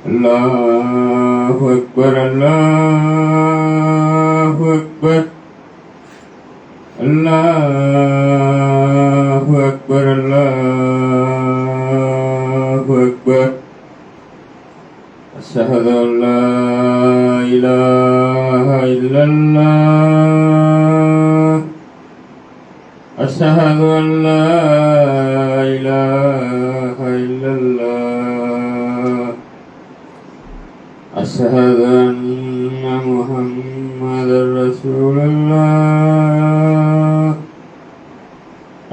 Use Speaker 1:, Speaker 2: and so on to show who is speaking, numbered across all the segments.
Speaker 1: அல்லாஹு அக்பர் அல்லாஹு அக்பர் அல்லாஹு அக்பர் அல்லாஹு அக்பர் அஷ்ஹது அல்லா இலாஹ இல்லல்லாஹ் அஷ்ஹது அல்லா இலாஹ இல்லல்லாஹ் أشهد أن محمدا رسول الله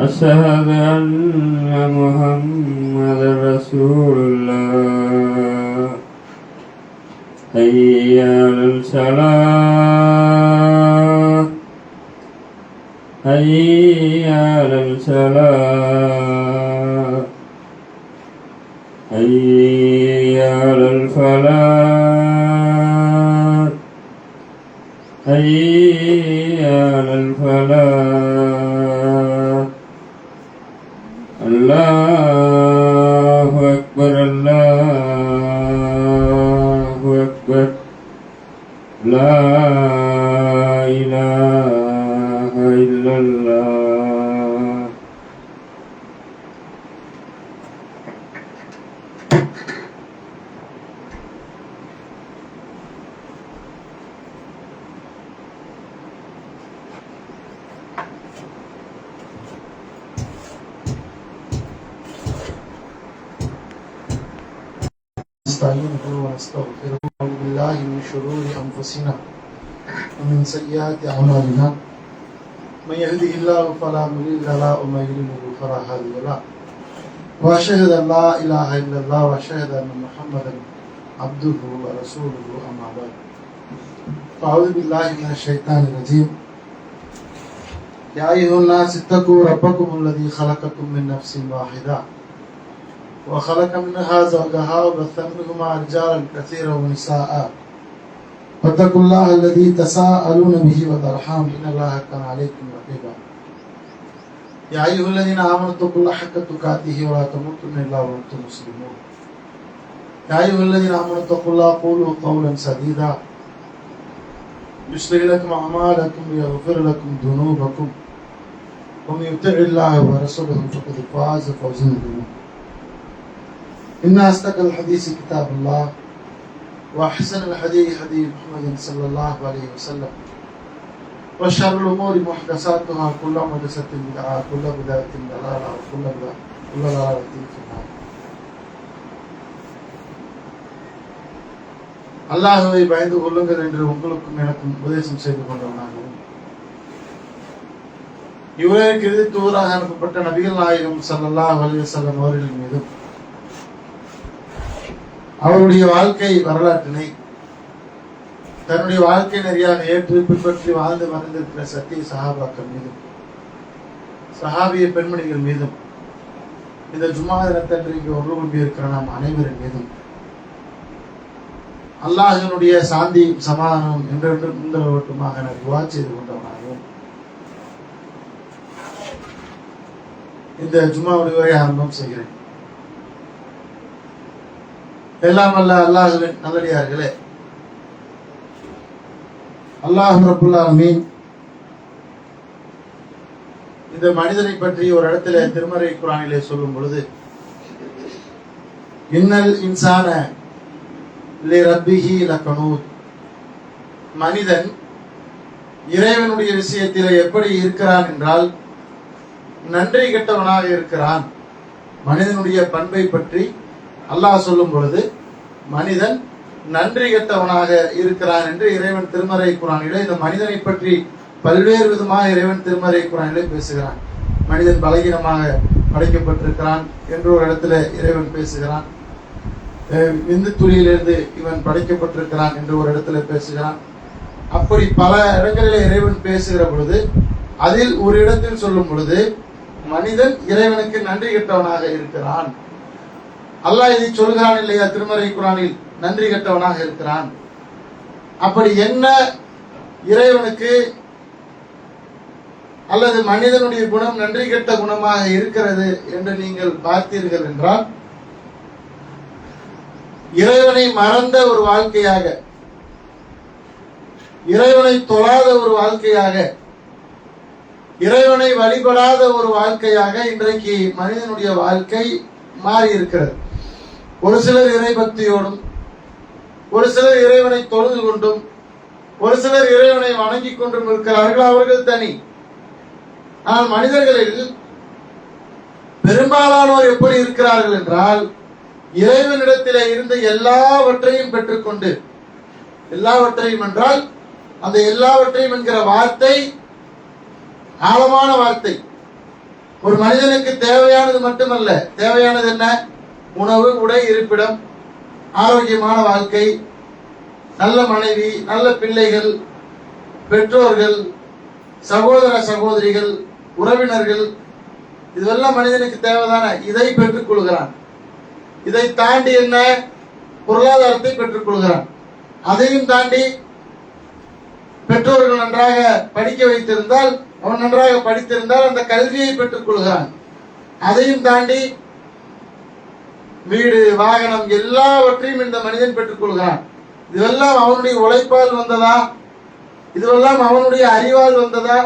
Speaker 1: أشهد أن محمدا رسول الله حي على الصلاة حي على الصلاة حي على الفلاح حي على الفلاح الله أكبر الله أكبر لا إله إلا الله.
Speaker 2: نستعينه ونستغفره ونعوذ بالله من شرور أنفسنا ومن سيئات أعمالنا من يهده الله فلا مضل له ومن يضلل فلا هادي له وأشهد أن لا إله إلا الله وأشهد أن محمدا عبده ورسوله أما بعد فأعوذ بالله من الشيطان الرجيم يا أيها الناس اتقوا ربكم الذي خلقكم من نفس واحدة وخلق منها زوجها وبث منهما رجالا كثيرا ونساء واتقوا الله الذي تساءلون به والأرحام إن الله كان عليكم رقيبا يا أيها الذين آمنوا اتقوا الله حق تقاته ولا تموتن إلا وأنتم مسلمون يا أيها الذين آمنوا اتقوا الله قولوا قولا سديدا يصلح لكم أعمالكم ويغفر لكم ذنوبكم ومن يطع الله ورسوله فقد فاز فوزا عظيما إن أصدق الحديث كتاب الله وأحسن الحديث حديث محمد صلى الله عليه وسلم وشر الأمور محدثاتها كل محدثة بدعة كل بدعة ضلالة وكل ضلالة في النار. அல்லாஹ்வை பயந்து கொள்ளுங்கள் என்று உங்களுக்கும் எனக்கும் உபதேசம் செய்து கொண்டவனாகவும் இவருக்கு இறுதி தூதராக அனுப்பப்பட்ட நபிகள் நாயகம் ஸல்லல்லாஹு அலைஹி வஸல்லம் அவர்கள் மீதும் அவருடைய வாழ்க்கை வரலாற்றினை தன்னுடைய வாழ்க்கை நெறியாக ஏற்று பின்பற்றி வாழ்ந்து மறைந்திருக்கிற சத்திய சஹாபாக்கள் மீதும் சஹாபிய பெண்மணிகள் மீதும் இந்த ஜும்மா தினத்தன்று இங்கு ஒன்று கொண்டிருக்கிற நாம் அனைவரின் மீதும் அல்லாஹினுடைய சாந்தி சமாதானம் என்றென்றும் உங்களோட்டுமாக நான் துஆ செய்து கொண்டவனாகவும் இந்த ஜும்மாவுடைய உரை ஆரம்பம் செய்கிறேன். எல்லாம் அல்ல அல்லாஹ்வின் நல்லடியார்களே, அல்லாஹ் ரப்புல் ஆலமீன் இந்த மனிதனை பற்றி ஒரு இடத்துல திருமறை குர்ஆனிலே சொல்லும் பொழுது இன்னல் இன்சான லிரப்பிஹி லகனூத், மனிதன் இறைவனுடைய விஷயத்தில் எப்படி இருக்கிறான் என்றால் நன்றி கெட்டவனாக இருக்கிறான். மனிதனுடைய பண்பை பற்றி அல்லாஹ் சொல்லும் பொழுது மனிதன் நன்றி கெட்டவனாக இருக்கிறான் என்று இறைவன் திருமறை குர்ஆனிலே இந்த மனிதனை பற்றி பல்வேறு விதமாக இறைவன் திருமறை குர்ஆனிலே பேசுகிறான். மனிதன் பலகீனமாக படைக்கப்பட்டிருக்கிறான் என்று ஒரு இடத்துல இறைவன் பேசுகிறான். விந்து துளியிலிருந்து இவன் படைக்கப்பட்டிருக்கிறான் என்று ஒரு இடத்துல பேசுகிறான். அப்படி பல இடங்களிலே இறைவன் பேசுகிற பொழுது அதில் ஒரு இடத்தில் சொல்லும் பொழுது மனிதன் இறைவனுக்கு நன்றி கெட்டவனாக இருக்கிறான். அல்லாஹ் இதை சொல்கிறான் இல்லையா திருமறை குர்ஆனில், நன்றி கெட்டவனாக இருக்கிறான். அப்படி என்ன இறைவனுக்கு அல்லது மனிதனுடைய குணம் நன்றி கெட்ட குணமாக இருக்கிறது என்று நீங்கள் பார்த்தீர்கள் என்றால் இறைவனை மறந்த ஒரு வாழ்க்கையாக, இறைவனை தொழாத ஒரு வாழ்க்கையாக, இறைவனை வழிபடாத ஒரு வாழ்க்கையாக இன்றைக்கு மனிதனுடைய வாழ்க்கை மாறி இருக்கிறது. ஒரு சிலர் இறை பக்தியோடும், ஒரு சிலர் இறைவனை தொழுது கொண்டும், ஒரு சிலர் இறைவனை வணங்கிக் கொண்டும் இருக்கிறார்கள். அவர்கள் தனி. ஆனால் மனிதர்களில் பெரும்பாலானோர் எப்படி இருக்கிறார்கள் என்றால், இறைவனிடத்திலே இருந்து எல்லாவற்றையும் பெற்றுக்கொண்டு, எல்லாவற்றையும் என்றால் அந்த எல்லாவற்றையும் என்கிற வார்த்தை ஆழமான வார்த்தை. ஒரு மனிதனுக்கு தேவையானது மட்டுமல்ல, தேவையானது என்ன? உணவு, உடை, இருப்பிடம், ஆரோக்கியமான வாழ்க்கை, நல்ல மனைவி, நல்ல பிள்ளைகள், பெற்றோர்கள், சகோதர சகோதரிகள், உறவினர்கள், இதெல்லாம் மனிதனுக்கு தேவைதானே. இதை பெற்றுக் கொள்கிறான். இதை தாண்டி என்ன? பொருளாதாரத்தை பெற்றுக் கொள்கிறான். அதையும் தாண்டி பெற்றோர்கள் நன்றாக படிக்க வைத்திருந்தால், அவன் நன்றாக படித்திருந்தால் அந்த கல்வியை பெற்றுக் கொள்கிறான். அதையும் தாண்டி வீடு, வாகனம் எல்லாவற்றையும் இந்த மனிதன் பெற்றுக் கொள்கிறான். இதுவெல்லாம் அவனுடைய உழைப்பால் வந்ததா? இதுவெல்லாம் அவனுடைய அறிவால் வந்ததா?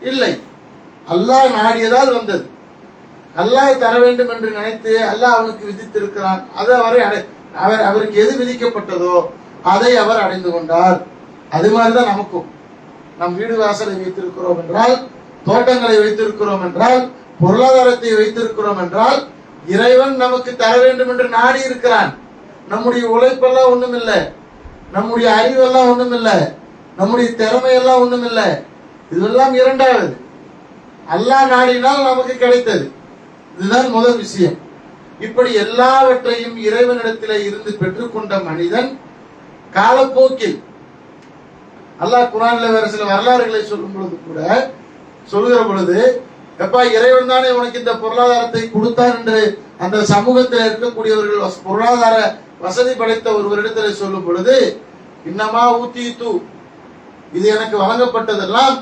Speaker 2: இல்லை, அல்லாஹ் நாடியதால் வந்தது. அல்லாஹ் தர வேண்டும் என்று நினைத்து அல்லாஹ் அவனுக்கு விதித்திருக்கிறான். அது அவருக்கு எது விதிக்கப்பட்டதோ அதை அவர் அடைந்து கொண்டார். அது மாதிரிதான் நமக்கும். நம் வீடு வாசலை வைத்திருக்கிறோம் என்றால், தோட்டங்களை வைத்திருக்கிறோம் என்றால், பொருளாதாரத்தை வைத்திருக்கிறோம் என்றால், இறைவன் நமக்கு தர வேண்டும் என்று நாடி இருக்கிறான். நம்முடைய உழைப்பெல்லாம் ஒண்ணும் இல்லை, நம்முடைய அறிவெல்லாம் ஒண்ணும் இல்லை, நம்முடைய திறமையெல்லாம் ஒண்ணும் இல்லை. இதெல்லாம் இரண்டாவது. அல்லாஹ் நாடினால் நமக்கு கிடைத்தது. இதுதான் முதல் விஷயம். இப்படி எல்லாவற்றையும் இறைவனிடத்திலே இருந்து பெற்றுக்கொண்ட மனிதன் காலப்போக்கில், அல்லாஹ் குர்ஆன்ல வேற சில வரலாறுகளை சொல்லும் பொழுது கூட சொல்கிற பொழுது, எப்பா இறைவன் தானே உனக்கு இந்த பொருளாதாரத்தை கொடுத்தான் என்று அந்த சமூகத்தில் இருக்கக்கூடியவர்கள், பொருளாதார வசதி படைத்த ஒருவரிடத்தில் சொல்லும் பொழுது, இன்னமா ஊத்தீத்து, இது எனக்கு வழங்கப்பட்டதெல்லாம்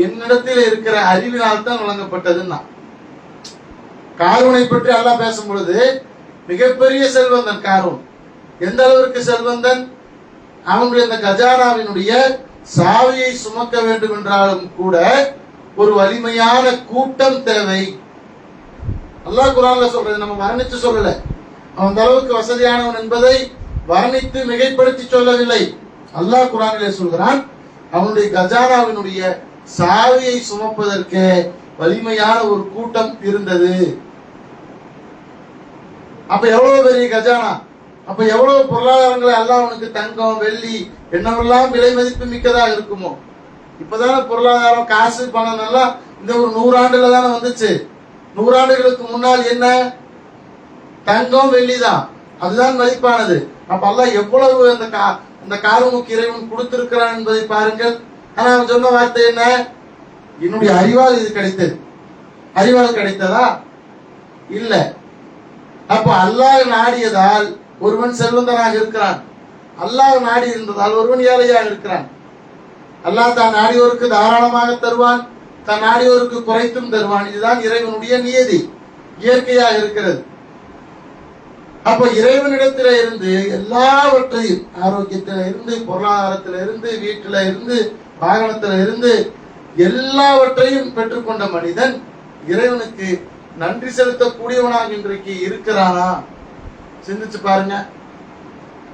Speaker 2: என்னிடத்தில் இருக்கிற அறிவினால் தான் வழங்கப்பட்டதுன்னா. காரூனை பற்றி அல்லாஹ் பேசும் பொழுது, மிகப்பெரிய செல்வந்தன் காரூன். எந்த அளவிற்கு செல்வந்தன்? அவனுடைய இந்த கஜானாவினுடைய சாவியை சுமக்க வேண்டும் என்றாலும் கூட ஒரு வலிமையான கூட்டம் தேவை. அல்லாஹ் குர்ஆன்ல சொல்றது, நம்ம வர்ணித்து சொல்லல. அவன் அந்த அளவுக்கு வசதியானவன் என்பதை வர்ணித்து மிகைப்படுத்தி சொல்லவில்லை. அல்லாஹ் குர்ஆனிலே சொல்கிறான், அவனுடைய கஜானாவினுடைய சாவியை சுமப்பதற்கு வலிமையான ஒரு கூட்டம் இருந்தது. அப்ப எவ்வளவு பெரிய கஜானா, அப்ப எவ்வளவு பொருளாதாரங்களை அல்லாஹ் அவனுக்கு தங்கம், வெள்ளி, என்னவெல்லாம் விலை மதிப்பு மிக்கதாக இருக்குமோ. இப்பதானே பொருளாதாரம், காசு, பணம் எல்லாம் இந்த ஒரு 100 ஆண்டுல தானே வந்துச்சு. 100 ஆண்டுகளுக்கு முன்னால் என்ன? தங்கம், வெள்ளி தான், அதுதான் மதிப்பானது. அப்ப அல்லாஹ் எவ்வளவு அந்த காரூனுக்கு இறைவன் கொடுத்திருக்கிறான் என்பதை பாருங்கள். ஆனா அவன் சொன்ன வார்த்தை என்ன? என்னுடைய அறிவால் இது கிடைத்தது. அறிவால் கிடைத்ததா? இல்ல. அப்ப அல்லாஹ் நாடியதால் ஒருவன் செல்வந்தனாக இருக்கிறான். அல்லாஹ் நாடி இருந்ததால் ஒருவன் ஏழையாக இருக்கிறான். அல்லாஹ் தான் நாடியோருக்கு தாராளமாக தருவான், தான் நாடியோருக்கு குறைத்தும் தருவான். இதுதான் இறைவனுடைய நியதி, இயற்கையாக இருக்கிறது. அப்ப இறைவனிடத்தில இருந்து எல்லாவற்றையும், ஆரோக்கியத்தில இருந்து, பொருளாதாரத்தில இருந்து, வீட்டில இருந்து, வாகனத்தில இருந்து எல்லாவற்றையும் பெற்றுக்கொண்ட மனிதன் இறைவனுக்கு நன்றி செலுத்தக்கூடியவனாக இன்றைக்கு இருக்கிறானா? சிந்திச்சு பாருங்க.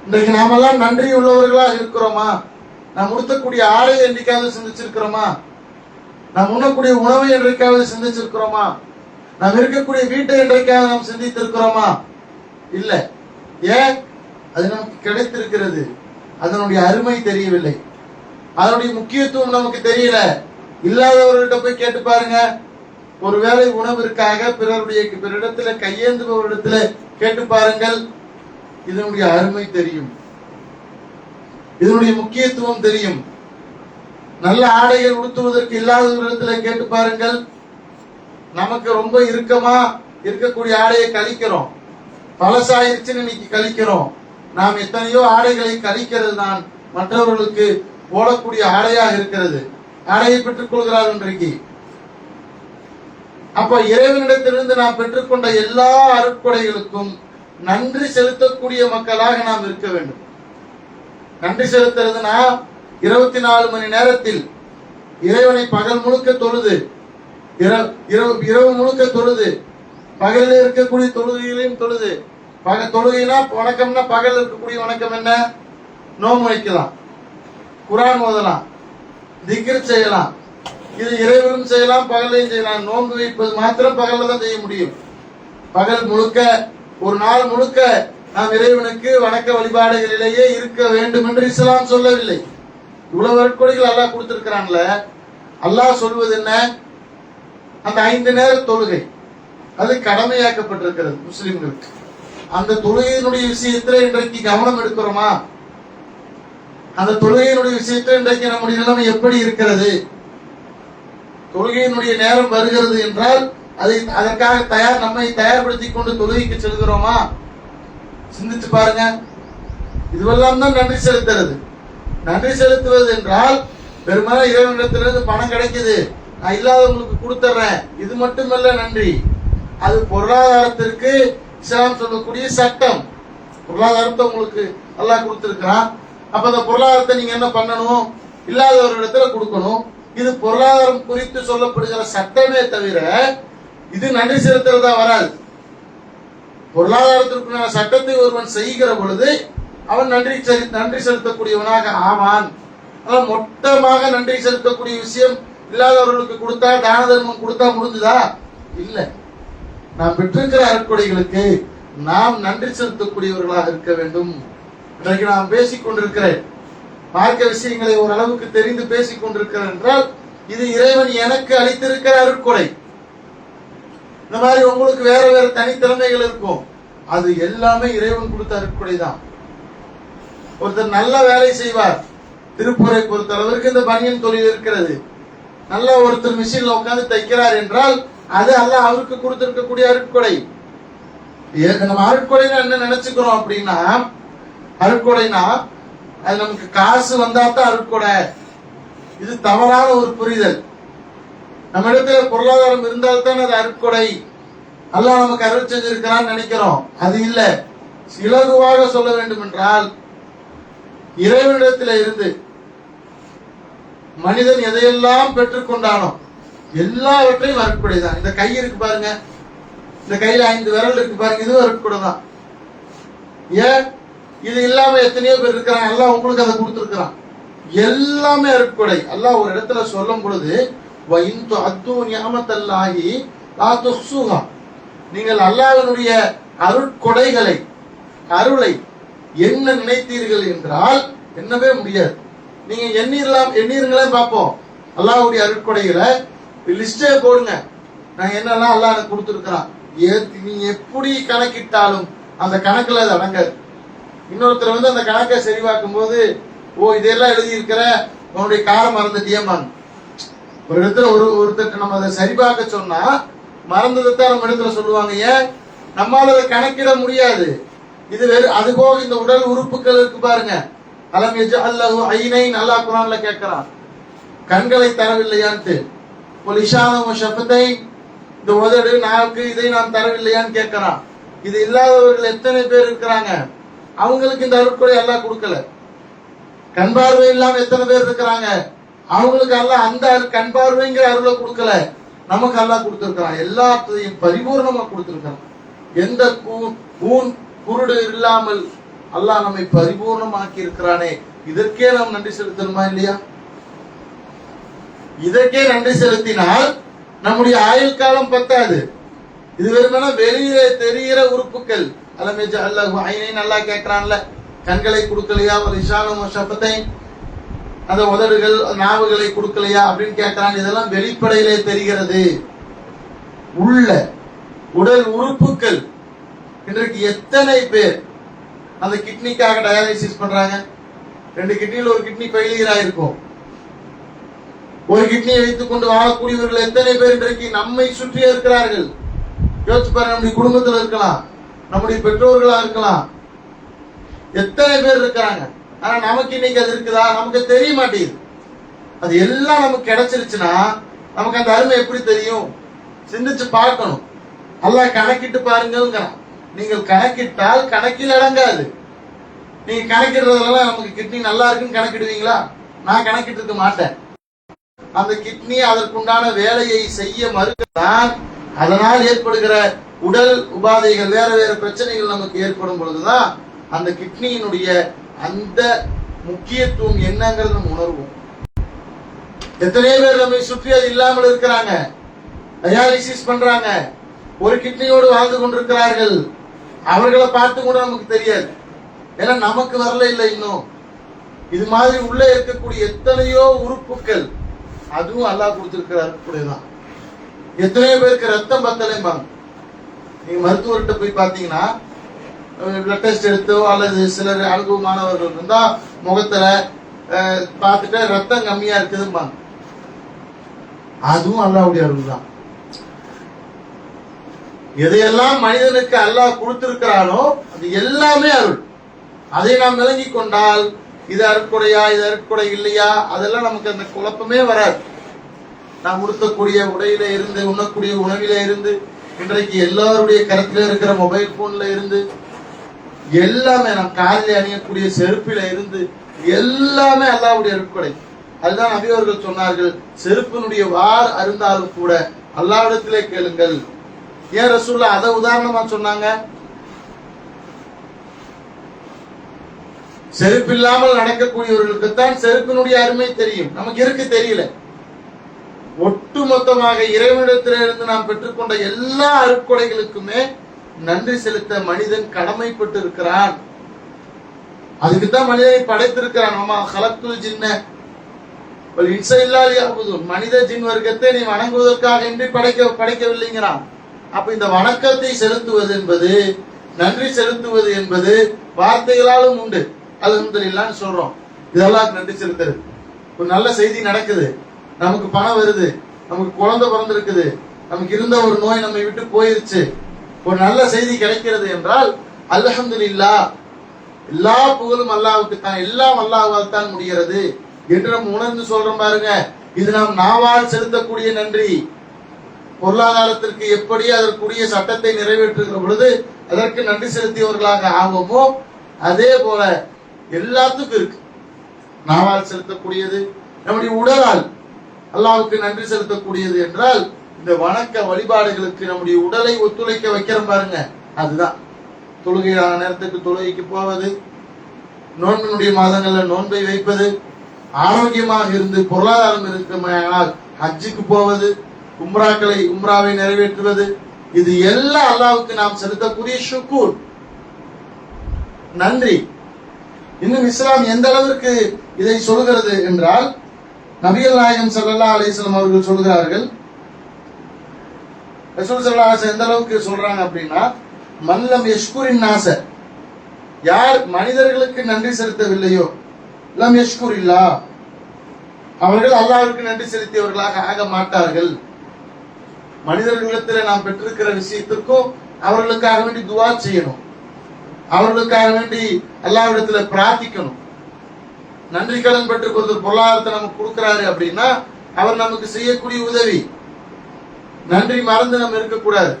Speaker 2: இன்றைக்கு நாமெல்லாம் நன்றி உள்ளவர்களாக இருக்கிறோமா? நாம் உடுத்தக்கூடிய ஆடையை என்றைக்காவது சிந்திச்சிருக்கிறோமா? நாம் உண்ணக்கூடிய உணவை என்றைக்காவது சிந்திச்சிருக்கிறோமா? நாம் இருக்கக்கூடிய வீட்டை என்றைக்காவது நாம் சிந்தித்திருக்கிறோமா? இல்ல. ஏன்? அது நமக்கு கிடைத்திருக்கிறது, அதனுடைய அருமை தெரியவில்லை, அதனுடைய முக்கியத்துவம் நமக்கு தெரியல. இல்லாதவர்கிட்ட போய் கேட்டு பாருங்க. ஒருவேளை உணவிற்காக பிறரிடத்துல கையேந்துபவரிடத்துல கேட்டு பாருங்கள், இதனுடைய அருமை தெரியும், இதனுடைய முக்கியத்துவம் தெரியும். நல்ல ஆடைகள் உடுத்துவதற்கு இல்லாதவரிடத்துல கேட்டு பாருங்கள். நமக்கு ரொம்ப இறுக்கமா இருக்கக்கூடிய ஆடையை கழிக்கிறோம், பழசாயிருச்சுன்னு இன்னைக்கு கழிக்கிறோம். நாம் எத்தனையோ ஆடைகளை கழிக்கிறது தான் மற்றவர்களுக்கு போடக்கூடிய ஆடையாக இருக்கிறது. ஆடையை பெற்றுக் கொள்கிறார்கள் இன்றைக்கு. அப்ப இறைவனிடத்திலிருந்து நாம் பெற்றுக்கொண்ட எல்லா அருட்கொடைகளுக்கும் நன்றி செலுத்தக்கூடிய மக்களாக நாம் இருக்க வேண்டும். நன்றி செலுத்துறதுனா 24 மணி நேரத்தில் இறைவனை பகல் முழுக்க தொழுது, இரவு முழுக்க தொழுது, பகலில் இருக்கக்கூடிய தொழுகைகளையும் தொழுது. தொழுகைனா வணக்கம்னா பகல் இருக்கக்கூடிய வணக்கம் என்ன? நோன்பு வைக்கலாம், குர்ஆன் ஓதலாம், திக்ர் செய்யலாம். இது இரவிலும் செய்யலாம், பகலையும் செய்யலாம். நோன்பு வைப்பது மாத்திரம் பகல்ல தான் செய்ய முடியும். பகல் முழுக்க, ஒரு நாள் முழுக்க நாம் இறைவனுக்கு வணக்க வழிபாடுகளிலேயே இருக்க வேண்டும் என்று இஸ்லாம் சொல்லவில்லை. இவ்வளவு அருட்கொடைகள் அல்லாஹ் கொடுத்திருக்கிறான்ல, அல்லாஹ் சொல்வது என்ன? அந்த 5 நேர தொழுகை அது கடமையாக்கப்பட்டிருக்கிறது முஸ்லிம்களுக்கு. அந்த தொழுகையினுடைய விஷயத்துல இன்றைக்கு கவனம் எடுக்கிறோமா? அந்த தொழுகையினுடைய விஷயத்துல இன்றைக்கு நம்முடைய நிலைமை எப்படி இருக்கிறது? தொழுகையினுடைய நேரம் வருகிறது என்றால் அதற்காக நம்மை தயார்படுத்திக் கொண்டு தொழுகைக்கு செல்கிறோமா? சிந்திச்சு பாருங்க. இதுவெல்லாம் தான் நன்றி செலுத்துறது. நன்றி செலுத்துவது என்றால் பெரும்பாலும் இறைவனிடத்திலிருந்து பணம் கிடைக்குது, நான் இல்லாதவங்களுக்கு கொடுத்துறேன், இது மட்டுமல்ல நன்றி. அது பொருளாதாரத்திற்கு இஸ்லாம் சொல்லக்கூடிய சட்டம். பொருளாதாரத்தை உங்களுக்கு அல்லாஹ் கொடுத்திருக்கிறான். அப்ப அந்த பொருளாதாரத்தை நீங்க என்ன பண்ணணும்? இல்லாதவர்களிடத்துல கொடுக்கணும். இது பொருளாதாரம் குறித்து சொல்லப்படுகிற சட்டமே தவிர இது நன்றி செலுத்துறதா வராது. பொருளாதாரத்திற்குள்ள சட்டத்தை ஒருவன் செய்கிற பொழுது அவன் நன்றி செலுத்தக்கூடியவனாக ஆவான். மொத்தமாக நன்றி செலுத்தக்கூடிய விஷயம் இல்லாதவர்களுக்கு கொடுத்தா, தான தர்மம் கொடுத்தா முடிஞ்சுதா? இல்ல. நாம் பெற்றிருக்கிற அருட்கொடைகளுக்கு நாம் நன்றி செலுத்தக்கூடியவர்களாக இருக்க வேண்டும். இன்றைக்கு நாம் பேசிக் கொண்டிருக்கிறேன், மார்க்க விஷயங்களை ஓரளவுக்கு தெரிந்து பேசிக் கொண்டிருக்கிறேன் என்றால் இது இறைவன் எனக்கு அளித்திருக்கிற அருட்கொடை. இந்த மாதிரி உங்களுக்கு வேற வேற தனித்திறமைகள் இருக்கும், அது எல்லாமே இறைவன் கொடுத்த அருட்கொடை தான். ஒருத்தர் நல்ல வேலை செய்வார். திருப்பூரை பொறுத்த அளவிற்கு இந்த பனியன் தொழில் இருக்கிறது. நல்ல ஒருத்தர் மிஷின்ல உட்கார்ந்து தைக்கிறார் என்றால் அது அல்லாஹ் அவருக்கு கொடுத்திருக்கக்கூடிய அருட்கொடை. நம்ம அருட்கொடைனா என்ன நினைச்சுக்கிறோம் அப்படின்னா, அருட்கொடைனா அது நமக்கு காசு வந்தா தான் அருட்கொடை. இது தவறான ஒரு புரிதல். நம்ம இடத்துல பொருளாதாரம் இருந்தால்தான் அது அருட்கொடை, அல்லாஹ் நமக்கு அருள் செஞ்சிருக்கிறான்னு நினைக்கிறோம். அது இல்ல. இலகுவாக சொல்ல வேண்டும் என்றால், இறைவனிடத்தில் இருந்து மனிதன் எதையெல்லாம் பெற்றுக்கொண்டானோ எல்லாவற்றையும் அருட்கொடை தான். இந்த கை இருக்கு பாருங்க, இந்த கையில 5 விரல் இருக்கு பாருங்க, இதுவும் அருட்கொடை தான். ஏன்? இது இல்லாம எத்தனையோ பேர் இருக்கிறாங்க, அல்லாஹ் உங்களுக்கு அதை கொடுத்திருக்கிறான். எல்லாமே அருட்கொடை. அல்லாஹ் ஒரு இடத்துல சொல்லும் பொழுது நீங்கள் அல்லாஹ்வினுடைய அருட்கொடைகளை, அருளை என்ன நினைத்தீர்கள் என்றால் எண்ணவே முடியாது. நீங்க எண்ணீர்களே பார்ப்போம். அல்லாஹ்வுடைய அருட்கொடைகளை லிஸ்டே போடுங்க, நான் என்னெல்லாம் அல்லாஹ் எனக்கு கொடுத்திருக்கிறான். நீ எப்படி கணக்கிட்டாலும் அந்த கணக்குல அது அடங்காது. இன்னொருத்தர் அந்த கணக்கை சரிபார்க்கும் போது, ஓ இதெல்லாம் எழுதி இருக்கிற, உன்னுடைய காரை மறந்துட்டியேமான். ஒரு இடத்துல ஒருத்தர் நம்ம அதை சரிபார்க்க சொன்னா மறந்ததைத்தான் நம்ம இடத்துல சொல்லுவாங்க. ஏன்? நம்மால அதை கணக்கிட முடியாது. இது அது போக இந்த உடல் உறுப்புகள் இருக்கு பாருங்க, அலம் யஜ்அல்லஹு ஐனைன், அல்லாஹ் குர்ஆன்ல கேட்கிறான், கண்களை தரவில்லையான்ட்டு. லிசானஹு ஷஃபதைன், இந்த உதடு நாக்கு இதை நான் தரவில்லையான்னு கேட்கிறான். இது இல்லாதவர்கள் எத்தனை பேர் இருக்கிறாங்க? அவங்களுக்கு இந்த அருட்கொடை அல்லாஹ் கொடுக்கல. கண் பார்வை இல்லாம எத்தனை பேர் இருக்கிறாங்க? அவங்களுக்கு அல்லாஹ் அந்த கண் பார்வைங்கிற அருளை கொடுக்கல. நமக்கு அல்லாஹ் கொடுத்திருக்கிறான். எல்லாத்தையும் பரிபூர்ணமா கொடுத்திருக்கிறான். எந்த ஊன் குருடு இல்லாமல் அல்லாஹ் நம்மை பரிபூர்ணமாக்கி இருக்கிறானே, இதற்கே நாம் நன்றி செலுத்தணுமா இல்லையா? இதற்கே நன்றி செலுத்தினால் நம்முடைய ஆயுள் காலம் பத்தாது. இது வெறுமனா வெளியே தெரிகிற உறுப்புகள். அலம் யஜ்அல்லஹு ஐனைன், அல்லாஹ் கேட்கிறான்ல, கண்களை கொடுக்கலையா? லிசானஹு ஷஃபதைன், அந்த உதடுகள் நாவுகளை கொடுக்கலையா அப்படின்னு கேட்கிறான். இதெல்லாம் வெளிப்படையிலே தெரிகிறது. உள்ள உடல் உறுப்புகள் இன்றைக்கு எத்தனை பேர் அந்த கிட்னிக்காக டயாலிசிஸ் பண்றாங்க? 2 கிட்னியில் ஒரு கிட்னி ஃபெயிலியர் ஆயிருக்கும். ஒரு கிட்னியை வைத்துக் கொண்டு வாழக்கூடியவர்கள் எத்தனை பேர் இன்றைக்கு நம்மை சுற்றியே இருக்கிறார்கள்? யோசிச்சு பாருங்க. நம்முடைய குடும்பத்தில் இருக்கலாம், நம்முடைய பெற்றோர்களா இருக்கலாம், எத்தனை பேர் இருக்கிறாங்க. ஆனா நமக்கு இன்னைக்கு அது இருக்குதா? நமக்கு தெரிய மாட்டேங்குது. அது எல்லாம் நமக்கு கிடைச்சிருச்சுன்னா நமக்கு அந்த அருமை எப்படி தெரியும்? சிந்திச்சு பார்க்கணும். அல்லாஹ் கணக்கிட்டு பாருங்க. நீங்கள் கணக்கிட்டால் கணக்கில் அடங்காது. நீங்க கணக்கிடுறதெல்லாம் நமக்கு கிட்னி நல்லா இருக்குன்னு கணக்கிடுவீங்களா? நான் கணக்கிட்டு இருக்க மாட்டேன். அந்த கிட்னி அதற்குண்டான வேலையை செய்ய மறுக்கத்தான் அதனால் ஏற்படுகிற உடல் உபாதைகள், வேற வேற பிரச்சனைகள் நமக்கு ஏற்படும் பொழுதுதான் அந்த கிட்னியினுடைய அந்த முக்கியத்துவம் என்னங்கிறது நம்ம உணர்வோம். எத்தனையோ பேர் நம்மை சுற்றி அது இல்லாமல் இருக்கிறாங்க, டயாலிசிஸ் பண்றாங்க, ஒரு கிட்னியோடு வாழ்ந்து கொண்டிருக்கிறார்கள். அவர்களை பார்த்து கூட நமக்கு தெரியாது, ஏன்னா நமக்கு வரல இல்லை இன்னும். இது மாதிரி உள்ள இருக்கக்கூடிய எத்தனையோ உறுப்புகள் அதுவும் அல்லாஹ் கொடுத்திருக்கிறார். எத்தனையோ பேருக்கு ரத்தம் பத்தலைம்பாங்க. நீங்க மருத்துவர்கிட்ட போய் பாத்தீங்கன்னா பிளட் டெஸ்ட் எடுத்தோ அல்லது சிலர் அனுபவமானவர்கள் இருந்தா முகத்துல பார்த்துட்டு ரத்தம் கம்மியா இருக்குதும்பாங்க. அதுவும் அல்லாஹ்வுடைய அருள் தான். எதையெல்லாம் மனிதனுக்கு அல்லாஹ் கொடுத்திருக்கிறானோ அது எல்லாமே அருள். அதை நாம் விளங்கி கொண்டால் இது அருட்கொடையா, இது அருட்கொடை இல்லையா, அதெல்லாம் நமக்கு அந்த குழப்பமே வராது. நாம் உடுத்தக்கூடிய உடையில இருந்து, உண்ணக்கூடிய உணவில இருந்து, இன்றைக்கு எல்லாருடைய கருத்துல இருக்கிற மொபைல் போன்ல இருந்து, எல்லாமே நம் காலில் அணியக்கூடிய செருப்பில இருந்து எல்லாமே அல்லாஹ்வுடைய அருட்கொடை. அதுதான் நபி அவர்கள் சொன்னார்கள், செருப்பினுடைய வார் அருந்தாலும் கூட அல்லாஹ்விடத்திலே கேளுங்கள். ஏன் ரசூலுல்லாஹ் அதை உதாரணமா சொன்னாங்க? செருப்பில்லாமல் நடக்கக்கூடியவர்களுக்குத்தான் செருப்பினுடைய அருமை தெரியும், நமக்கு இருக்கு தெரியல. ஒட்டுமொத்தமாக இறைவனிடத்திலிருந்து நாம் பெற்றுக்கொண்ட எல்லா அருட்கொடைகளுக்குமே நன்றி செலுத்த மனிதன் கடமைப்பட்டு இருக்கிறான். அதுக்குத்தான் மனிதனை படைத்திருக்கிறான். மனித ஜின் வர்க்கத்தை நீ வணங்குவதற்காக இன்றி படைக்கவில்லைங்கிறான். அப்ப இந்த வணக்கத்தை செலுத்துவது என்பது, நன்றி செலுத்துவது என்பது வார்த்தைகளாலும் உண்டு. அல்ஹம்துலில்லாஹ்னு சொல்றோம், இதெல்லாம் நன்றி செலுத்துறது. ஒரு நல்ல செய்தி நடக்குது, நமக்கு பணம் வருது, நமக்கு குழந்தை பிறந்திருக்குது, நமக்கு இருந்த ஒரு நோய் நம்மை விட்டு போயிருச்சு, ஒரு நல்ல செய்தி கிடைக்கிறது என்றால் அல்ஹம்துலில்லாஹ், எல்லா புகழும் அல்லாஹ்வுக்கு தான், எல்லாம் அல்லாஹ்வால் தான் முடிகிறது என்று நம்ம உணர்ந்து சொல்றோம் பாருங்க. இது நாம் நாவால் செலுத்தக்கூடிய நன்றி. பொருளாதாரத்திற்கு எப்படி அதற்குரிய சட்டத்தை நிறைவேற்றுகிற பொழுது அதற்கு நன்றி செலுத்தியவர்களாக ஆகுமோ, அதே போல எல்லாத்துக்கும் இருக்கு. நாவால் செலுத்தக்கூடியது, நம்முடைய உடலால் அல்லாஹ்வுக்கு நன்றி செலுத்தக்கூடியது என்றால் இந்த வணக்க வழிபாடுகளுக்கு நம்முடைய உடலை ஒத்துழைக்க வைக்கிறோம் பாருங்க, அதுதான். தொழுகையான நேரத்துக்கு தொழுகைக்கு போவது, நோன்பினுடைய மாதங்கள்ல நோன்பை வைப்பது, ஆரோக்கியமாக இருந்து பொருளாதாரம் இருக்குமானால் ஹஜ்ஜுக்கு போவது, உம்ராவை நிறைவேற்றுவது, இது எல்லாம் அல்லாஹ்வுக்கு நாம் செலுத்தக்கூடிய ஷுக்கூர், நன்றி. இன்னும் இஸ்லாம் எந்த அளவிற்கு இதை சொல்கிறது என்றால், நபிகள் நாயகம் ஸல்லல்லாஹு அலைஹி வஸல்லம் அவர்கள் சொல்கிறார்கள், ரசூல் ஸல்லல்லாஹு அலைஹி வஸல்லம் எந்த அளவுக்கு சொல்றாங்க அப்படின்னா, மல்லம் யஷ்குரின் நாஸ, யார் மனிதர்களுக்கு நன்றி செலுத்தவில்லையோ, லம் யஷ்குரில்லாஹ், அவர்கள் அல்லாஹ்வுக்கு நன்றி செலுத்தியவர்களாக ஆக மாட்டார்கள். மனிதர்களிடத்தில் நாம் பெற்றிருக்கிற விஷயத்திற்கும் அவர்களுக்காக வேண்டி துஆ செய்யணும், அவர்களுக்காக வேண்டி அல்லாஹ்விடத்துல பிரார்த்திக்கணும். நன்றி கடன் பெற்று ஒருத்தர் பொருளாதாரத்தை நமக்கு கொடுக்கிறாரு அப்படின்னா அவர் நமக்கு செய்யக்கூடிய உதவி. நன்றி மறந்து நம்ம இருக்கக்கூடாது.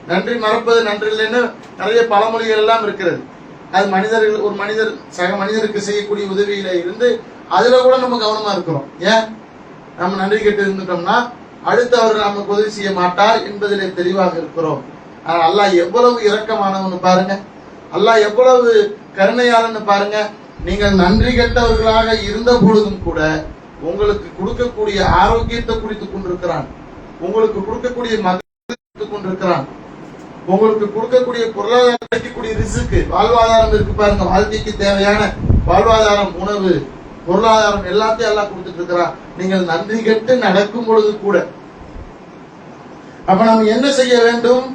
Speaker 2: நன்றி மறப்பது நன்றி இல்லைன்னு நிறைய பழமொழிகள் எல்லாம் இருக்கிறது. அது மனிதர்கள், ஒரு மனிதர் சக மனிதருக்கு செய்யக்கூடிய உதவியில இருந்து அதுல கூட நம்ம கவனமா இருக்கிறோம். ஏன் நம்ம நன்றி கெட்டு இருந்துட்டோம்னா அடுத்து அவர் நமக்கு உதவி செய்ய மாட்டார் என்பதிலே தெளிவாக இருக்கிறோம். ஆனால் அல்லாஹ் எவ்வளவு இரக்கமானவன்னு பாருங்க, அல்லாஹ் எவ்வளவு கருணையாளன்னு பாருங்க. நீங்கள் நன்றி கெட்டவர்களாக இருந்த பொழுதும் கூட உங்களுக்கு கொடுக்கக்கூடிய ஆரோக்கியத்தை குறித்துக் கொண்டிருக்கிறான், உங்களுக்கு கொடுக்கக்கூடிய மகிழ்ச்சி கொண்டிருக்கிறான், உங்களுக்கு கொடுக்கக்கூடிய பொருளாதாரக்கூடிய ரிஸ்க், வாழ்வாதாரம் இருக்கு பாருங்க. வாழ்க்கைக்கு தேவையான வாழ்வாதாரம், உணவு, பொருளாதாரம் எல்லாத்தையும் எல்லாம் கொடுத்துட்டு இருக்கிறான். நீங்கள் நன்றி கெட்டு நடக்கும் பொழுது கூட. அப்ப நாம் என்ன செய்ய வேண்டும்?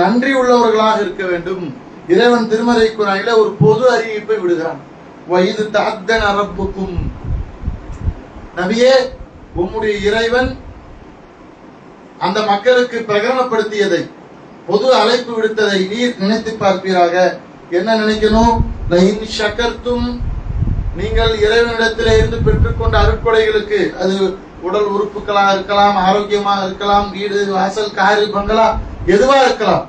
Speaker 2: நன்றி உள்ளவர்களாக இருக்க வேண்டும். இறைவன் திருமறை குர்ஆனில ஒரு பொது அறிவிப்பை விடுகிறான். வயது தஅத்தன ரப்புக்கும், நபியே உம்முடைய இறைவன் அந்த மக்களுக்கு பிரகடனப்படுத்தியதை, பொது அழைப்பு விடுத்ததை நீர் நினைத்து பார்ப்பீராக. என்ன நினைக்கணும்? லஇன் ஷக்கர்தும், நீங்கள் இறைவனிடத்திலே இருந்து பெற்றுக்கொண்ட அருட்கொடைகளுக்கு, அது உடல் உறுப்புகளாக இருக்கலாம், ஆரோக்கியமாக இருக்கலாம், வீடு வாசல் காரு பங்களா எதுவா இருக்கலாம்,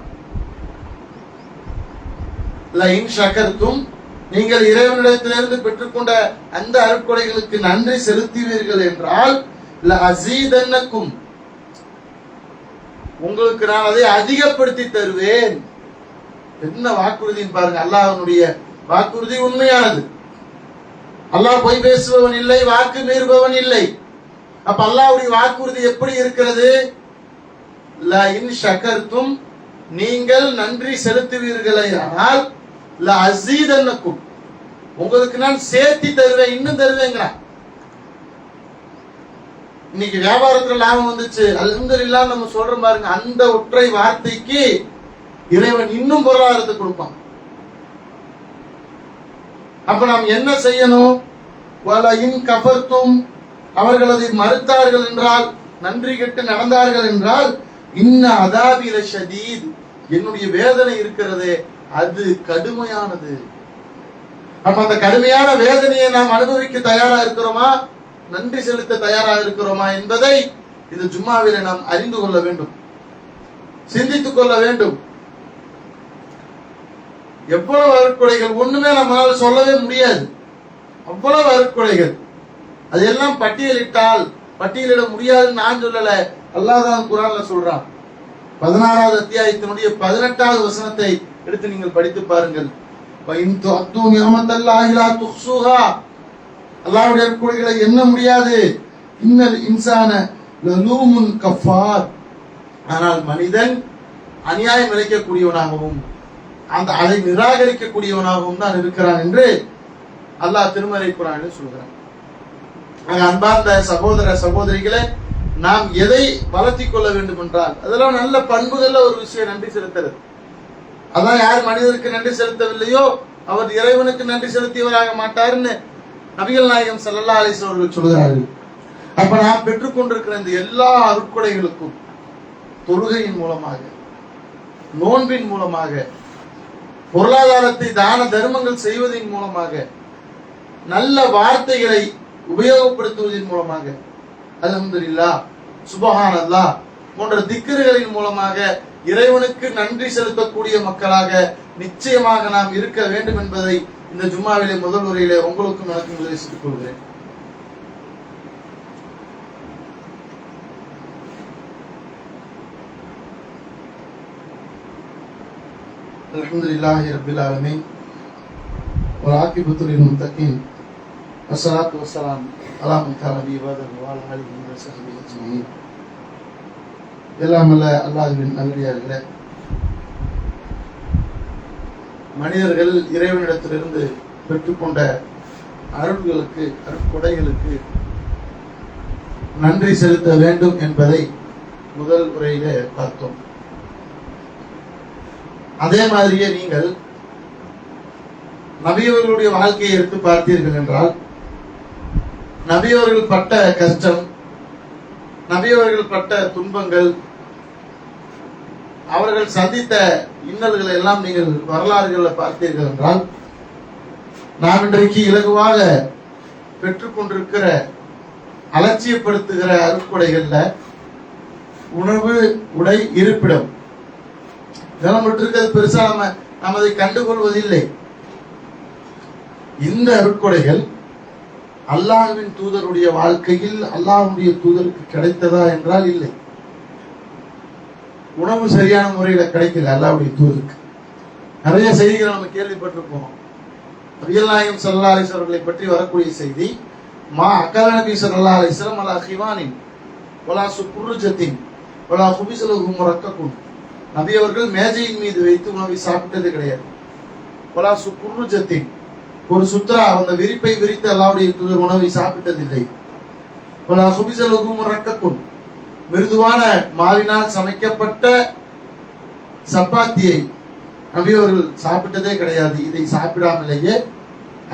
Speaker 2: லஇன் ஷகர்தும், நீங்கள் இறைவனிடத்திலிருந்து பெற்றுக்கொண்ட அந்த அருட்கொடைகளுக்கு நன்றி செலுத்துவீர்கள் என்றால் லஅஸீதன்னக்கும், உங்களுக்கு நான் அதை அதிகப்படுத்தி தருவேன். என்ன வாக்குறுதின்னு பாருங்க. அல்லாஹ்வுடைய வாக்குறுதி உண்மையானது. அல்லாஹ் பொய் பேசுபவன் இல்லை, வாக்கு மீறுபவன் இல்லை. அப்ப அல்லாஹ்வுடைய வாக்குறுதி எப்படி இருக்கிறது? லஇன் ஷகர்தும், நீங்கள் நன்றி செலுத்துவீர்களே ஆனால் லஅஸீதன்னக்கும், உங்களுக்கு நான் சேர்த்தி தருவேன், இன்னும் தருவேங்கிறான். இன்னைக்கு வியாபாரத்துல லாபம் வந்துச்சு அல்ஹம்துலில்லாஹ் நம்ம சொல்றோம் பாருங்க, அந்த ஒற்றை வார்த்தைக்கு இறைவன் இன்னும் பொருளாதாரத்தை கொடுப்பான். அப்ப நாம் என்ன செய்யணும்? வலஇன் கஃபர்தும், அவர்கள் அதை மறுத்தார்கள் என்றால், நன்றி கெட்டு நடந்தார்கள் என்றால், இன்ன அதாபி லஷதீத், என்னுடைய வேதனை இருக்கிறதே அது கடுமையானது. அப்ப அந்த கடுமையான வேதனையை நாம் அனுபவிக்க தயாரா இருக்கிறோமா, நன்றி செலுத்த தயாரா இருக்கிறோமா என்பதை இந்த ஜும்மாவிலே நாம் அறிந்து கொள்ள வேண்டும், சிந்தித்துக் கொள்ள வேண்டும். எவ்வளவு அருட்கொடைகள், ஒண்ணுமே நம்மளால சொல்லவே முடியாது, அவ்வளவு அருட்கொடைகள். அதெல்லாம் பட்டியலிட்டால் பட்டியலிட முடியாதுன்னு நான் சொல்லல, அல்லாஹ் தான் குர்ஆன்ல சொல்றான். 16வது அத்தியாயத்தினுடைய 18வது வசனத்தை எடுத்து நீங்கள் படித்து பாருங்கள். அல்லாஹ்வுடைய அருட்கொடைகளை எண்ண முடியாது. இன்னல் இன்சான லலூமுன் கஃபார், ஆனால் மனிதன் அநியாயம் இழைக்கக்கூடியவனாகவும் அதை நிராகரிக்கக்கூடியவனாகவும் தான் இருக்கிறான் என்று அல்லாஹ் திருமறை குர்ஆனில் சொல்கிறான். அன்பார்ந்த சகோதர சகோதரிகளே, நாம் எதை வளர்த்திக் கொள்ள வேண்டும் என்றால், அதெல்லாம் நல்ல பண்புகள்ல ஒரு விஷயம் நன்றி செலுத்துறது. அதான் யார் மனிதருக்கு நன்றி செலுத்தவில்லையோ அவர் இறைவனுக்கு நன்றி செலுத்தியவராக மாட்டாருன்னு நபிகள் நாயகம் ஸல்லல்லாஹு அலைஹி வஸல்லம் அவர்கள் சொல்கிறார்கள். அப்ப நாம் பெற்றுக்கொண்டிருக்கிற இந்த எல்லா அருட்கொடைகளுக்கும் தொழுகையின் மூலமாக, நோன்பின் மூலமாக, பொருளாதாரத்தை தான தர்மங்கள் செய்வதன் மூலமாக, நல்ல வார்த்தைகளை உபயோகப்படுத்துவதன் மூலமாக, அல்ஹம்துலில்லாஹ், சுப்ஹானல்லாஹ் போன்ற திக்ருகளின் மூலமாக இறைவனுக்கு நன்றி செலுத்தக்கூடிய மக்களாக நிச்சயமாக நாம் இருக்க வேண்டும் என்பதை இந்த ஜும்மாவிலே முதல் உரையிலே உங்களுக்கும் எனக்கும் உபதேசித்துக் கொள்கிறேன். அல்ஹம்துலில்லாஹி ரப்பில் ஆலமீன் வல் ஆகிபத்து லில் முத்தகீன் வஸ்ஸலாத்து வஸ்ஸலாம் அலா மன் கான பி இபாதஹு வ அலா ஆலிஹி வ ஸஹ்பிஹி அஜ்மஈன். எல்லாம் அல்ல அல்லாஹ்வின் நல்லடியார்களே, மனிதர்கள் இறைவனிடத்திலிருந்து பெற்றுக்கொண்ட அருள்களுக்கு, அருட்கொடைகளுக்கு நன்றி செலுத்த வேண்டும் என்பதை முதல் உரையிலே பார்த்தோம். அதே மாதிரியே நீங்கள் நபியவர்களுடைய வாழ்க்கையை எடுத்து பார்த்தீர்கள் என்றால், நபியவர்கள் பட்ட கஷ்டம், நபியவர்கள் பட்ட துன்பங்கள், அவர்கள் சந்தித்த இன்னல்களை எல்லாம் நீங்கள் வரலாறுகளில் பார்த்தீர்கள் என்றால், நாம் இன்றைக்கு இலகுவாக பெற்றுக்கொண்டிருக்கிற அலட்சியப்படுத்துகிற அருட்கொடைகள்ல உணவு, உடை, இருப்பிடம் இதெல்லாம் இருக்கிறது பெருசா நாம் அதை கண்டுகொள்வதில்லை. இந்த அருட்கொடைகள் அல்லாஹ்வின் தூதருடைய வாழ்க்கையில் அல்லாஹ்வுடைய தூதருக்கு கிடைத்ததா என்றால் இல்லை. உணவு சரியான முறையில கிடைக்கல அல்லாஹ்வுடைய தூதருக்கு. நிறைய செய்திகளை நம்ம கேள்விப்பட்டிருப்போம். நபிகள் நாயகம் ஸல்லல்லாஹு அலைஹி வஸல்லம் அவர்களை பற்றி வரக்கூடிய செய்தி, மா அகல நபி ஸல்லல்லாஹு அலைஹி வஸல்லம் அலா ஹிவானின் வலா சுக்ருஜத்தின் வலா ஹுபிஸலஹு முரக்ககுன், நபி அவர்கள் மேஜையின் மீது வைத்து உணவை சாப்பிட்டது கிடையாது. வலா சுக்ருஜத்தின், ஒரு சுத்ரா அந்த விரிப்பை விரித்து அல்லாஹ்வுடைய தூதர் உணவை சாப்பிட்டதில்லை. வலா ஹுபிஸலஹு முரக்ககுன், மிருதுவான மாவினால் சமைக்கப்பட்ட சப்பாத்தியை நபி அவர்கள் சாப்பிட்டதே கிடையாது. இதை சாப்பிடாமலேயே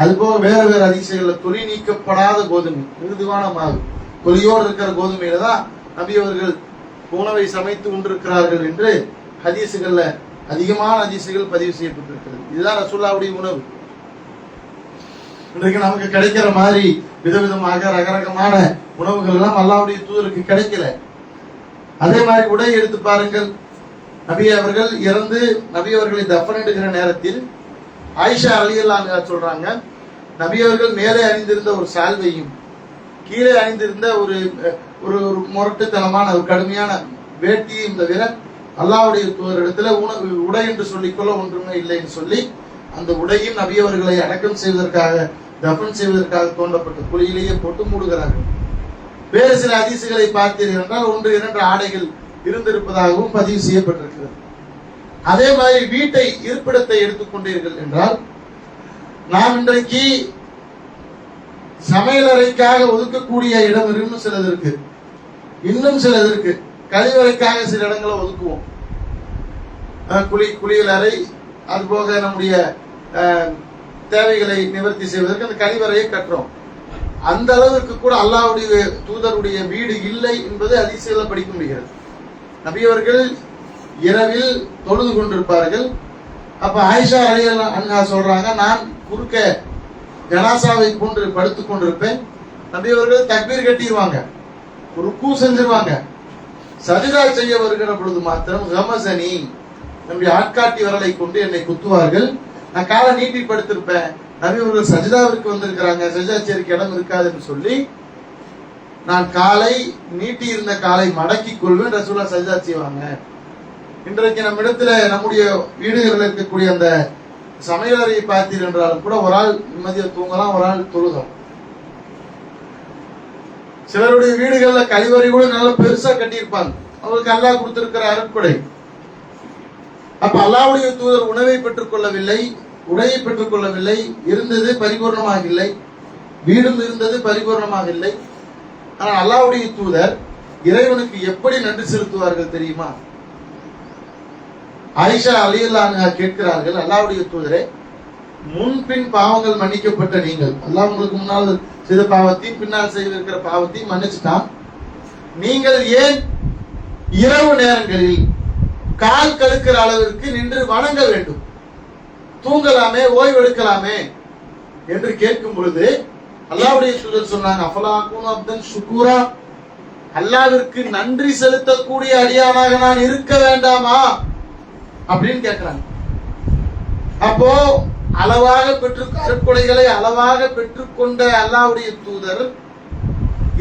Speaker 2: அதுபோக வேற வேற அதிசயங்கள்ல தொலி நீக்கப்படாத கோதுமை, மிருதுவான மாவு, தொலியோடு இருக்கிற கோதுமையில தான் நபி அவர்கள் உணவை சமைத்து உண்டிருக்கிறார்கள் என்று ஹதீசுகள்ல அதிகமான ஹதீசுகள் பதிவு செய்யப்பட்டிருக்கிறது. இதுதான் ரசூலுல்லாஹ்வுடைய உணவு. இன்றைக்கு நமக்கு கிடைக்கிற மாதிரி விதவிதமாக ரகரகமான உணவுகள் எல்லாம் அல்லாஹ்வுடைய தூதருக்கு கிடைக்கல. அதே மாதிரி உடை எடுத்து பாருங்கள். நபி அவர்கள் இறந்து நபி அவர்களை தஃபனிடுகிற நேரத்தில் ஆயிஷா ரலியல்லாஹு அன்ஹா சொல்றாங்க, நபி அவர்கள் மேலே அணிந்திருந்த ஒரு சால்வையும் கீழே அணிந்திருந்த ஒரு ஒரு முரட்டுத்தனமான ஒரு கடுமையான வேட்டியும் தவிர அல்லாஹ்வுடைய தூதரிடத்துல உடை என்று சொல்லிக்கொள்ள ஒன்றுமே இல்லைன்னு சொல்லி அந்த உடையும் நபி அவர்களை அடக்கம் செய்வதற்காக தஃபன் செய்வதற்காக தோண்டப்பட்ட குழியிலேயே போட்டு மூடுகிறார்கள். வேறு சில ஹதீசுகளை பார்த்தீர்கள் என்றால் 1-2 ஆடைகள் இருந்திருப்பதாகவும் பதிவு செய்யப்பட்டிருக்கிறது. அதே மாதிரி வீட்டை இருப்பிடத்தை எடுத்துக்கொண்டீர்கள் என்றால், நாம் இன்றைக்கு சமையலறைக்காக ஒதுக்கக்கூடிய இடம் இன்னும் சிலது இருக்கு, இன்னும் சிலது இருக்கு. கழிவறைக்காக சில இடங்களை ஒதுக்குவோம். குளியல் அறை, அதுபோக நம்முடைய தேவைகளை நிவர்த்தி செய்வதற்கு அந்த கழிவறையை கட்டுறோம். அந்த அளவுக்கு கூட அல்லாஹ்வுடைய தூதருடைய வீடு இல்லை என்பது ஹதீஸ்ல படிக்க முடிகிறது. நபி அவர்கள் இரவில் தொழுது கொண்டிருப்பார்கள். அப்ப ஆயிஷா ரலியல்லாஹு அன்ஹா சொல்றாங்க, நான் குறுக்க ஜனாசாவை போன்று படுத்துக் கொண்டிருப்பேன். நபி அவர்கள் தக்பீர் கட்டிடுவாங்க, ருக்கு செஞ்சிருவாங்க. சஜிதா செய்ய வருகிற பொழுது மாத்திரம் கமசனி, நம்முடைய ஆட்காட்டி விரலை கொண்டு என்னை குத்துவார்கள். நான் காலை நீட்டி படுத்திருப்பேன். நபி அவர்கள் சஜிதாவிற்கு வந்திருக்கிறாங்க, சஜிதா செய்யறதுக்கு இடம் இருக்காதுன்னு சொல்லி நான் காலை நீட்டி இருந்த காலை மடக்கி கொள்வேன். ரசூலுல்லாஹ் சஜிதா செய்வாங்க. இன்றைக்கு நம்ம இடத்துல நம்முடைய வீடுகளில் இருக்கக்கூடிய அந்த சமையலறையை பார்த்தீர் என்றாலும் கூட ஒரு ஆள் நிம்மதியா தூங்கலாம், ஒரு ஆள் தொழுகலாம். சிலருடைய வீடுகள்ல கழிவறை கூட நல்லா பெருசா கட்டியிருப்பாங்க. அவங்களுக்கு அல்லாஹ் கொடுத்திருக்கிற அருட்கொடை. அப்ப அல்லாஹ்வுடைய தூதர் உணவை பெற்றுக் கொள்ளவில்லை, உடையை பெற்றுக் கொள்ளவில்லை, இருந்தது பரிபூர்ணமாக இல்லை, வீடும் இருந்தது பரிபூர்ணமாக இல்லை. ஆனால் அல்லாஹ்வுடைய தூதர் இறைவனுக்கு எப்படி நன்றி செலுத்துவார்கள் தெரியுமா? ஆயிஷா ரலியல்லாஹு அன்ஹா கேட்கிறார்கள், அல்லாஹ்வுடைய தூதரே, முன்பின் பாவங்கள் மன்னிக்கப்பட்ட நீங்கள், அல்லாஹ் உங்களுக்கு முன்னால் செய்த பாவத்தையும் பின்னால் செய்திருக்கிற பாவத்தையும் மன்னிச்சுட்டான். நீங்கள் ஏன் இரவு நேரங்களில் கால் கடுக்கிற அளவிற்கு நின்று வணங்க வேண்டும்? தூங்கலாமே, ஓய்வு எடுக்கலாமே என்று கேட்கும் பொழுது அல்லாஹ்வுடைய தூதர் சொன்னாங்க, அஃபலா அகூனு அப்தன் ஷுக்கூரா, அல்லாஹ்விற்கு நன்றி செலுத்தக்கூடிய அடியானாக நான் இருக்க வேண்டாமா அப்படின்னு கேட்கிறாங்க. அப்போ அளவாக அருட்கொடைகளை அளவாக பெற்றுக்கொண்ட அல்லாஹ்வுடைய தூதர்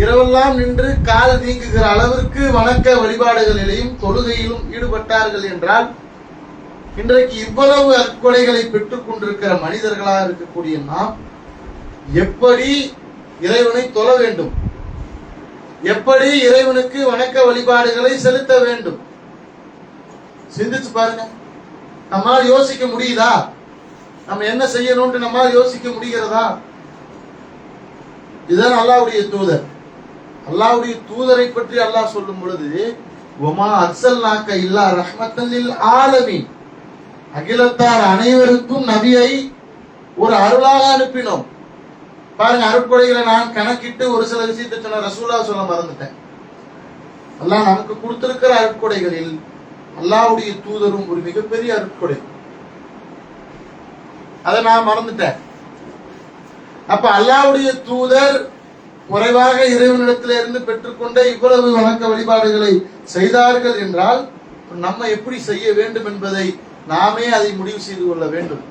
Speaker 2: இரவெல்லாம் நின்று கால் நீங்குகிற அளவிற்கு வணக்க வழிபாடுகளிலும் தொழுகையிலும் ஈடுபட்டார்கள் என்றால், இன்றைக்கு இவ்வளவு அருட்கொடைகளை பெற்றுக் கொண்டிருக்கிற மனிதர்களாக இருக்கக்கூடிய நாம் எப்படி இறைவனை தொழ வேண்டும், எப்படி இறைவனுக்கு வணக்க வழிபாடுகளை செலுத்த வேண்டும்? சிந்திச்சு பாருங்க. நம்மால் யோசிக்க முடியுதா? நம்ம என்ன செய்யணும்னு நம்மால் யோசிக்க முடிகிறதா? இதுதான் அல்லாஹ்வுடைய தூதர். அல்லாஹ்வுடைய தூதரை பற்றி அல்லாஹ் சொல்லும் பொழுது, வமா அர்சல்நாக்க இல்லா ரஹ்மத்தன் லில் ஆலமீன், அகிலத்தார் அனைவருக்கும் நபியை ஒரு அருளாக அனுப்பினோம். பாருங்க, அருட்கொடைகளை நான் கணக்கிட்டு ஒரு சில விஷயத்தை சொன்ன, ரசூலுல்லாஹ் சொல்ல மறந்துட்டேன். அல்லாஹ் நமக்கு கொடுத்திருக்கிற அருட்கொடைகளில் அல்லாஹ்வுடைய தூதரும் ஒரு மிகப்பெரிய அருட்கொடை. அதை நான் மறந்துட்டேன். அப்ப அல்லாஹ்வுடைய தூதர் குறைவாக இறைவனிடத்திலிருந்து பெற்றுக்கொண்ட இவ்வளவு வணக்க வழிபாடுகளை செய்தார்கள் என்றால் நம்ம எப்படி செய்ய வேண்டும் என்பதை நாமே அதை முடிவு செய்து கொள்ள வேண்டும்.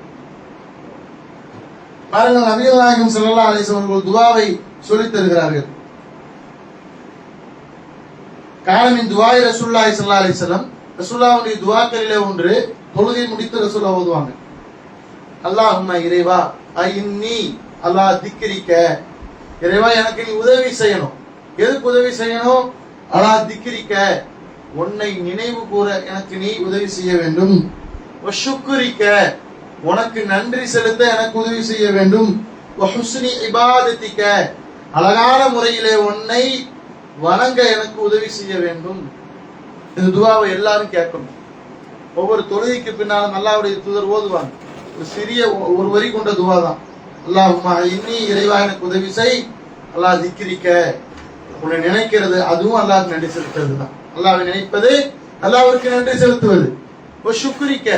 Speaker 2: பாருங்கள், நபிகள் நாயகம் ஸல்லல்லாஹு அலைஹி வஸல்லம் அவர்கள் துஆவை சொல்லித் தருகிறார்கள். காலமின் துஆய் ரசூலுல்லாஹி ஸல்லல்லாஹு அலைஹி வஸல்லம், ரசூலுல்லாஹ்வுடைய துஆக்களிலே ஒன்று தொழுகை முடித்து ரசூலுல்லாஹ் ஓதுவாங்க. அல்லாஹும்ம இறைவா ஐன்னி அலா திக்ரிக, இறைவா எனக்கு நீ உதவி செய்யணும். எதுக்கு உதவி செய்யணும்? அலா திக்ரிக, உன்னை நினைவு கூற எனக்கு நீ உதவி செய்ய வேண்டும். வஷுக்ரிக, உனக்கு நன்றி செலுத்த எனக்கு உதவி செய்ய வேண்டும். வஹுஸ்னி இபாதத்திக, அழகான முறையிலே உன்னை வணங்க எனக்கு உதவி செய்ய வேண்டும். இந்த துஆவை எல்லாரும் கேட்கணும். ஒவ்வொரு தொழுகைக்கு பின்னாலும் அல்லாஹ்வுடைய தூதர் ஓதுவாங்க. ஒரு சிறிய ஒரு வரி கொண்ட துஆ தான். அல்லாஹும்ம இன்னி, இறைவா எனக்கு உதவி செய். அல்லாஹ் திக்ரிக்க, உன்னை நினைக்கிறது, அதுவும் அல்லாஹ்வுக்கு நன்றி செலுத்துறது தான். அல்லாஹ்வை நினைப்பது அல்லாஹ்விற்கு நன்றி செலுத்துவது. வஷுக்ரிக்க,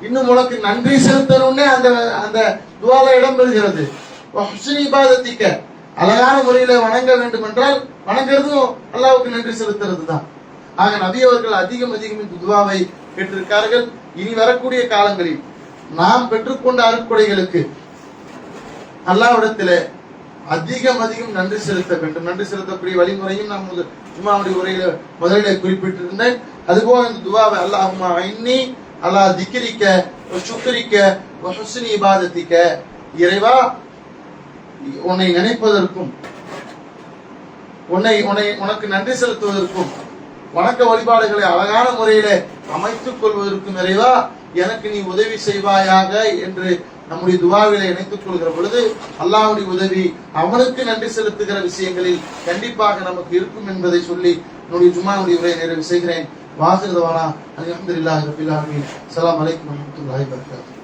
Speaker 2: இன்னும் உனக்கு நன்றி செலுத்தணும்னே அந்த அந்த துஆல இடம் பெறுகிறது. வஹுஸ்னி இபாதத்திக்க, அழகான முறையில வணங்க வேண்டும் என்றால் வணங்குறதும் அல்லாஹ்வுக்கு நன்றி செலுத்துறது தான். ஆக நபி அவர்கள் அதிகம் அதிகம் இந்த துஆவை கேட்டிருக்கார்கள். இனி வரக்கூடிய காலங்களில் நாம் பெற்றுக்கொண்ட அருட்கொடைகளுக்கு அல்லாஹ்விடத்திலே அதிகம் நன்றி செலுத்த வேண்டும். நன்றி செலுத்தக்கூடிய வழிமுறையும் நான் ஜும்மாவுடைய உரையில முதலிலே குறிப்பிட்டிருந்தேன். அதுபோல இந்த துவாவை அல்லாஹும்ம இன்னி அலா திக்ரிக்க வ ஷுக்ரிக்க வ ஹுஸ்னி இபாதத்திக்க, இறைவா உன்னை நினைப்பதற்கும் உனக்கு நன்றி செலுத்துவதற்கும் வணக்க வழிபாடுகளை அழகான முறையிலே அமைத்துக் கொள்வதற்கும் இறைவா எனக்கு நீ உதவி செய்வாயாக என்று நம்முடைய துவாவிலே இணைத்துக் கொள்கிற பொழுது அல்லாஹ்வுடைய உதவி அவனுக்கு நன்றி செலுத்துகிற விஷயங்களில் கண்டிப்பாக நமக்கு இருக்கும் என்பதை சொல்லி என்னுடைய ஜும்மாவுடைய உரையை நிறைவு செய்கிறேன். வாஹிருதவானா அல்ஹம்துலில்லாஹி ரப்பில் ஆலமீன். அஸ்ஸலாமு அலைக்கும் வரஹ்மத்துல்லாஹி வபரகாத்துஹு.